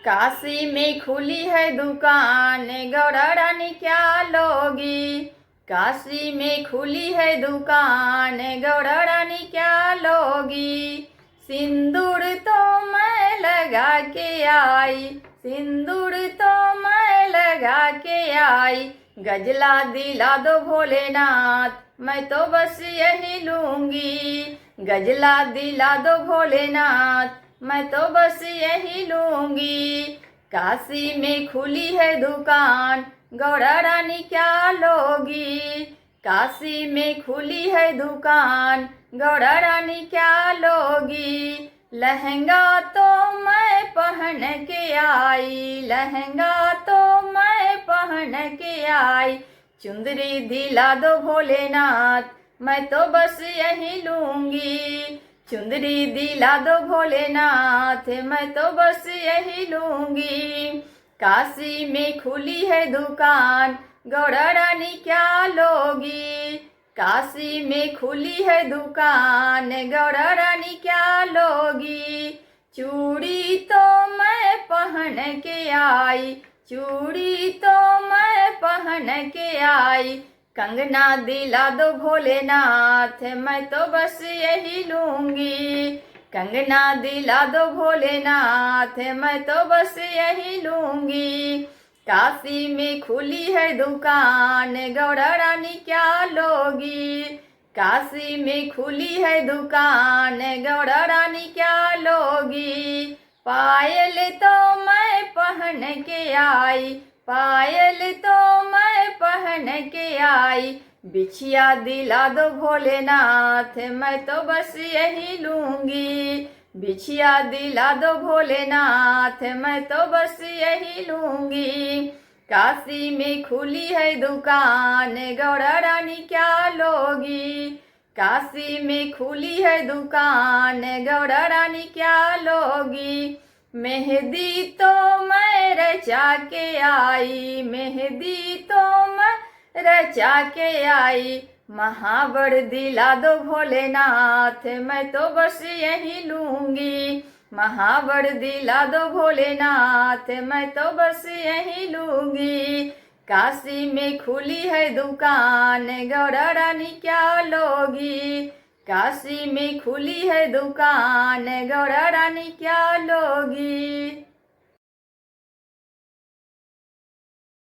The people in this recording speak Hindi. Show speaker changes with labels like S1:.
S1: काशी में खुली है दुकान, गौरा रानी क्या लोगी। काशी में खुली है दुकान, गौरा रानी क्या लोगी। सिंदूर तो मैं लगा के आई, सिंदूर तो मैं लगा के आई। गजला दिला दो भोलेनाथ, मैं तो बस यही लूंगी। गजला दिला दो भोलेनाथ, मैं तो बस यही लूंगी। काशी में खुली है दुकान, गौरा रानी क्या लोगी। काशी में खुली है दुकान, गौरा रानी क्या लोगी। लहंगा तो मैं पहन के आई, लहंगा तो मैं पहन के आई। चुंदरी दिला दो भोलेनाथ, मैं तो बस यही लूंगी। चुंदरी दिला दो भोलेनाथ, मैं तो बस यही लूंगी। काशी में खुली है दुकान, गौरा रानी क्या लोगी। काशी में खुली है दुकान, गौरा रानी क्या लोगी। चूड़ी तो मैं पहन के आई, चूड़ी तो मैं पहन के आई। कंगना दिला दो भोलेनाथ, मैं तो बस यही लूंगी। कंगना दिला दो भोलेनाथ, मैं तो बस यही लूंगी। काशी में खुली है दुकान, गौरा रानी क्या लोगी। काशी में खुली है दुकान, गौरा रानी क्या लोगी। पायल तो मैं पहन के आई, पायल तो मैं पहन के आई। बिछिया दिला दो भोलेनाथ, मैं तो बस यही लूंगी। बिछिया दिला दो भोलेनाथ, मैं तो बस यही लूंगी। काशी में खुली है दुकान, गौरा रानी क्या लोगी। काशी में खुली है दुकान, गौरा रानी क्या लोगी। मेहंदी तो मैं रचा के आई, मेहंदी तो मैं रचा के आई। महावर दिला दो भोलेनाथ, मैं तो बस यही लूंगी। महावर दिला दो भोलेनाथ, मैं तो बस यही लूंगी। काशी में खुली है दुकान, गौरा रानी क्या लोगी। काशी में खुली है दुकान, गौरा रानी क्या लोगी।